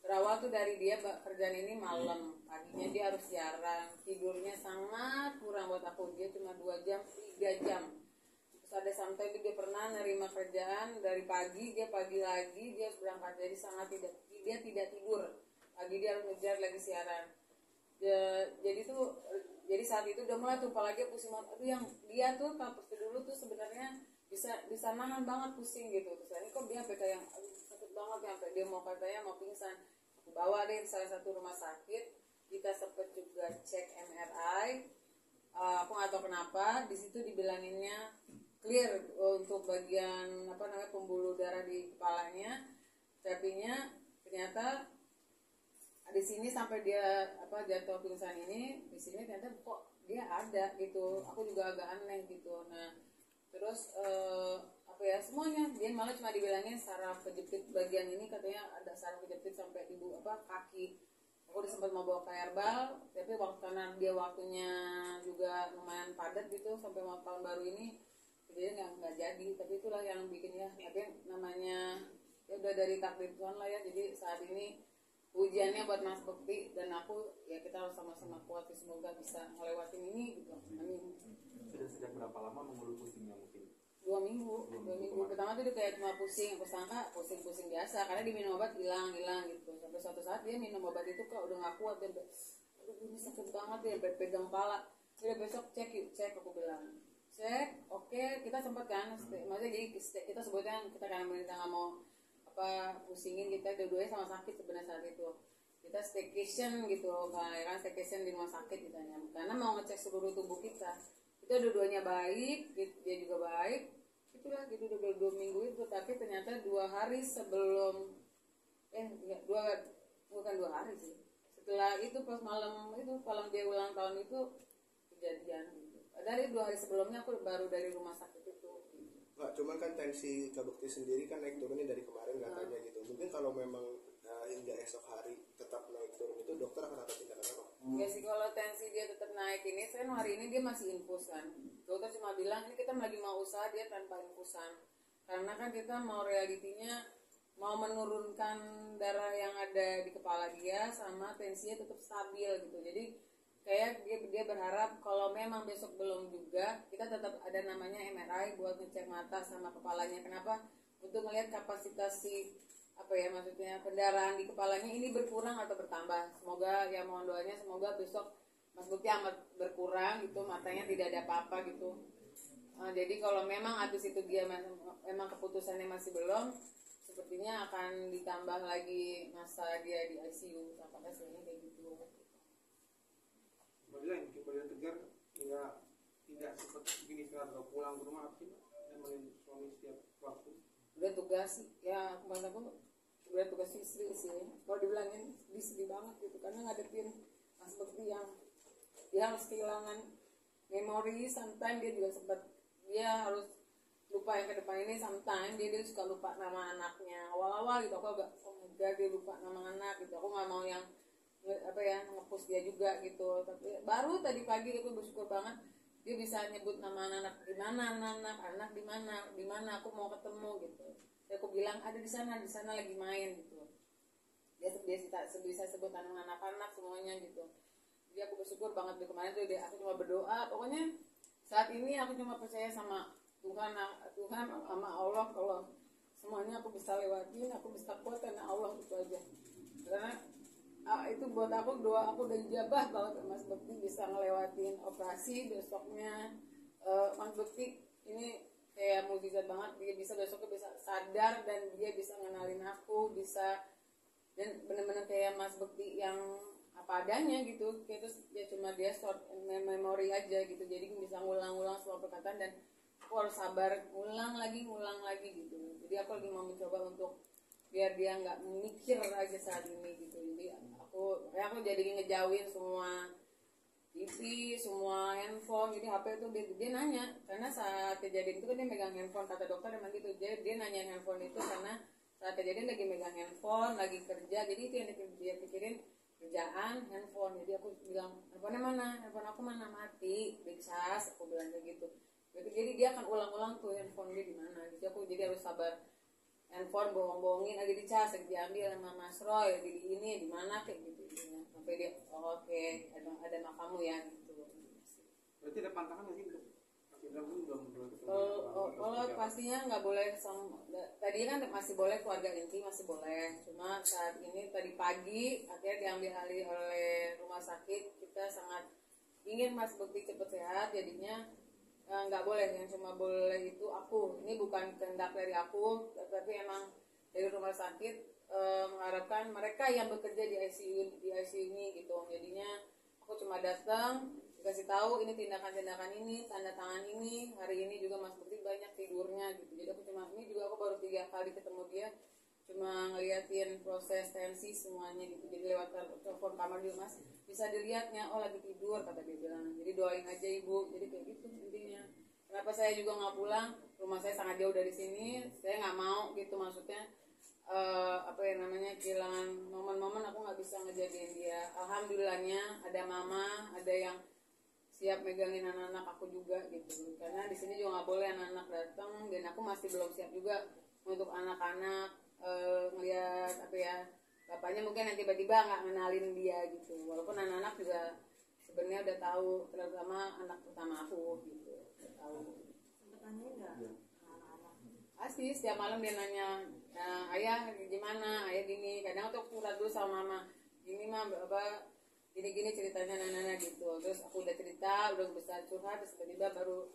berawal tuh dari dia kerjaan ini malam, paginya dia harus siaran, tidurnya sangat kurang buat aku, dia cuma 2 jam 3 jam. Terus ada sampai itu dia pernah nerima kerjaan dari pagi, dia pagi lagi dia harus berangkat, jadi dia tidak tidur, pagi dia harus ngejar lagi siaran. Jadi saat itu udah mulai tuh apalagi pusing banget. Aduh, yang dia tuh kalau dulu tuh sebenarnya bisa nahan banget pusing gitu. Terus ini kok dia sampai kayak sakit banget ya, sampai dia mau katanya mau pingsan. Aku bawa deh salah satu rumah sakit, kita sempet juga cek MRI. Aku nggak tahu kenapa di situ dibilanginnya clear untuk bagian pembuluh darah di kepalanya, tapinya ternyata di sini sampai dia jatuh pingsan ini, di sini ternyata kok dia ada gitu. Aku juga agak aneh gitu. Nah terus semuanya dia malah cuma dibilangin saraf kejepit bagian ini, katanya ada saraf kejepit sampai kaki. Aku udah sempat mau bawa ke herbal, tapi karena dia waktunya juga lumayan padat gitu sampai mau tahun baru ini, jadi nggak jadi. Tapi itulah yang bikinnya, tapi namanya ya udah dari takdir Tuhan lah ya. Jadi saat ini ujiannya buat Mas Bekti dan aku, ya kita harus sama-sama kuat, semoga bisa ngelewatin ini gitu. Amin. Sudah sejak berapa lama mengeluh pusingnya mungkin? 2 minggu. Pertama tuh dia kayak cuma pusing, aku sangka pusing biasa karena diminum obat hilang gitu. Sampai suatu saat dia minum obat itu kok udah nggak kuat, dia aduh ini sakit banget ya, pegang kepala. Udah besok cek aku bilang. Cek, oke, kita sempat kan, maksudnya jadi kita sebutnya kita karena kita nggak mau pusingin, kita dua-duanya sama sakit sebenarnya saat itu. Kita staycation gitu kan, staycation di rumah sakit ditanya karena mau ngecek seluruh tubuh kita dua-duanya baik, dia juga baik, itulah gitu udah 2 minggu itu. Tapi ternyata 2 hari sebelum bukan 2 hari sih, setelah itu pas malam dia ulang tahun itu kejadian gitu. Dari 2 hari sebelumnya aku baru dari rumah sakit itu. Nggak, cuman kan tensi Kak Bekti sendiri kan naik turunnya dari kemarin katanya gitu. Mungkin kalau memang hingga esok hari tetap naik turun itu dokter akan ada tindakan apa? Ya sih, kalau tensi dia tetap naik ini, saya hari ini dia masih infus kan. Dokter cuma bilang ini kita lagi mau usaha dia tanpa infusan. Karena kan kita mau realitinya mau menurunkan darah yang ada di kepala dia sama tensinya tetap stabil gitu. Jadi kayak dia berharap kalau memang besok belum juga, kita tetap ada namanya MRI buat ngecek mata sama kepalanya. Kenapa? Untuk melihat kapasitas maksudnya pendarahan di kepalanya ini berkurang atau bertambah. Semoga ya mohon doanya semoga besok Mas Bukti amat berkurang gitu, matanya tidak ada apa-apa gitu. Jadi kalau memang habis itu dia memang keputusannya masih belum, sepertinya akan ditambah lagi masa dia di ICU sampai hasilnya kayak gitu. Bagaimana yang tegar tidak seperti begini sekarang, atau pulang ke rumah apa nemenin suami setiap waktu? Udah tugas ya, aku udah tugas istri sih. Kalau dibilangin sedih banget gitu karena ngadepin Mas Bekti yang dia harus kehilangan memori. Sometimes dia juga sempat dia harus lupa yang ke depan ini. Sometimes dia suka lupa nama anaknya awal-awal gitu. Aku agak dia lupa nama anak gitu. Aku nggak mau yang nge-push dia juga gitu. Tapi baru tadi pagi aku bersyukur banget dia bisa nyebut nama anak di mana, anak di mana aku mau ketemu gitu. Aku bilang ada di sana lagi main gitu. Dia bisa sebut nama anak-anak semuanya gitu. Jadi aku bersyukur banget di kemarin tuh aku cuma berdoa. Pokoknya saat ini aku cuma percaya sama Tuhan sama Allah, kalau semuanya aku bisa lewatin, aku bisa kuat karena Allah, itu aja. Karena itu buat aku doa aku udah ijabah banget. Mas Bekti bisa ngelewatin operasi besoknya. Mas Bekti ini kayak mukjizat banget, dia besoknya bisa sadar dan dia bisa ngenalin aku, bisa dan benar-benar kayak Mas Bekti yang apa adanya gitu. Kayak terus ya cuma dia short memory aja gitu, jadi bisa ngulang-ulang semua perkataan dan aku harus sabar ngulang lagi gitu. Jadi aku lagi mau mencoba untuk biar dia nggak mikir aja saat ini gitu. Jadi aku jadi ngejauhin semua TV, semua handphone. Jadi HP itu dia nanya, karena saat kejadian itu kan dia megang handphone, kata dokter emang gitu. Dia nanya handphone itu karena saat kejadian lagi megang handphone, lagi kerja. Jadi itu yang dia pikirin, kerjaan, handphone. Jadi aku bilang, handphone mana? Handphone aku mana? Mati, beksas. Aku bilang kayak gitu. Jadi dia akan ulang-ulang tuh handphone dia di mana. Jadi aku harus sabar handphone bohong-bohongin lagi dicas, lagi diambil sama Mas Roy, lagi di ini di mana kayak gitu intinya. Sampai dia oke, ada makamu ya gitu. Berarti ada pantangan nggak sih untuk Mas Indra pun belum ketemu? Kalau pastinya nggak boleh tadi kan masih boleh keluarga inti masih boleh, cuma saat ini tadi pagi akhirnya diambil alih oleh rumah sakit. Kita sangat ingin Mas Bekti cepat sehat, jadinya nggak boleh, yang cuma boleh itu aku. Ini bukan kehendak dari aku, tapi emang dari rumah sakit mengharapkan mereka yang bekerja di ICU ini gitu. Jadinya aku cuma datang dikasih tahu ini tindakan-tindakan ini, tanda tangan ini, hari ini juga Mas Bekti banyak tidurnya gitu. Jadi aku cuma ini juga aku baru 3 kali ketemu dia, cuma ngeliatin proses tensi semuanya gitu. Jadi lewat telepon kamar juga, Mas bisa dilihatnya, oh lagi tidur kata dia bilang. Jadi doain aja ibu. Jadi kayak gitu intinya. Kenapa saya juga nggak pulang? Rumah saya sangat jauh dari sini. Saya nggak mau gitu, maksudnya kehilangan momen-momen aku nggak bisa ngejagain dia. Alhamdulillahnya ada mama, ada yang siap megangin anak-anak aku juga gitu. Karena di sini juga nggak boleh anak-anak datang, dan aku masih belum siap juga untuk anak-anak ngelihat bapaknya mungkin yang tiba-tiba nggak ngenalin dia gitu. Walaupun anak-anak juga sebenarnya udah tahu, terutama anak pertama aku gitu, udah tahu. Sempet nanya nggak anak-anak? Pasti setiap malam dia nanya, ayah gimana, ayah gini. Kadang tuh aku curhat dulu sama mama, gini mah gini-gini ceritanya nana gitu. Terus aku udah cerita, udah besar curhat, terus tiba-tiba baru,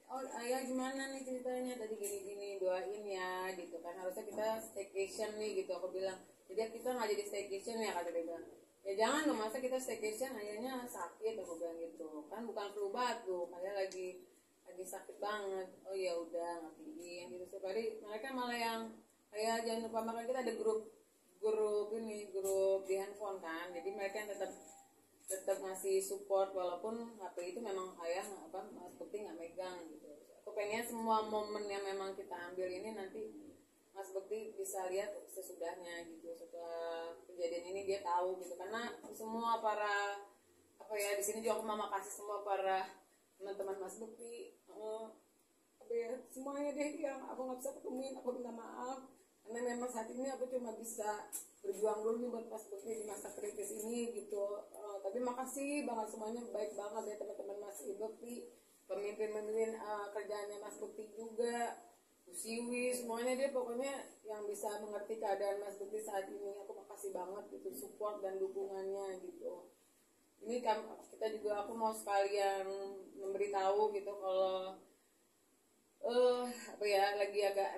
oh ayah gimana nih ceritanya tadi gini-gini, doain ya gitu kan. Harusnya kita staycation nih gitu, aku bilang. Jadi kita nggak jadi staycation ya kata dia bilang. Ya jangan dong, masa kita staycation ayahnya sakit, aku bilang gitu kan, bukan flu batuk, ayah lagi sakit banget. Oh ya udah ngapain gitu. Setiap hari mereka malah yang ayah jangan lupa makan. Kita ada grup di handphone kan, jadi mereka yang tetap ngasih support walaupun HP itu memang ayah Mas Bekti nggak megang gitu. Aku pengen semua momen yang memang kita ambil ini nanti Mas Bekti bisa lihat sesudahnya gitu. Setelah kejadian ini dia tahu gitu, karena semua para di sini juga aku mau makasih semua para teman-teman Mas Bekti, semuanya deh yang aku nggak bisa ketemuin, aku minta maaf karena memang saat ini aku cuma bisa berjuang dulu nih buat Mas Bekti di masa kritis ini gitu. Tapi makasih banget semuanya, baik banget ya teman-teman Mas Bekti, pemimpin kerjaannya Mas Bekti juga, Siwi, semuanya dia pokoknya yang bisa mengerti keadaan Mas Bekti saat ini. Aku makasih banget gitu support dan dukungannya gitu. Ini kita juga, aku mau sekalian memberitahu gitu kalau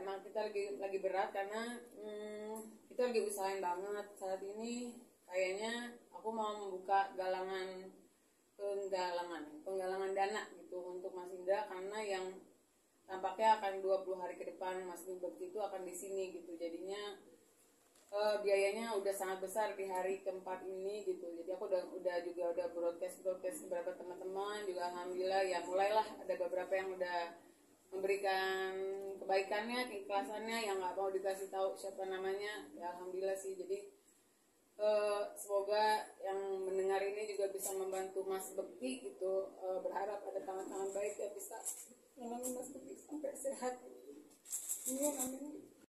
emang kita lagi berat karena kita lagi usahain banget saat ini. Kayaknya aku mau membuka penggalangan dana gitu untuk Mas Indra, karena yang tampaknya akan 20 hari ke depan Mas Bekti itu akan di sini gitu. Jadinya biayanya udah sangat besar di hari keempat ini gitu. Jadi aku udah broadcast beberapa teman-teman juga, alhamdulillah ya mulailah ada beberapa yang udah memberikan kebaikannya, keikhlasannya, yang nggak mau dikasih tahu siapa namanya ya, alhamdulillah sih. Jadi semoga yang mendengar ini juga bisa membantu Mas Bekti gitu. Berharap ada tangan-tangan baik yang bisa nolongin Mas Bekti sampai sehat. Amin.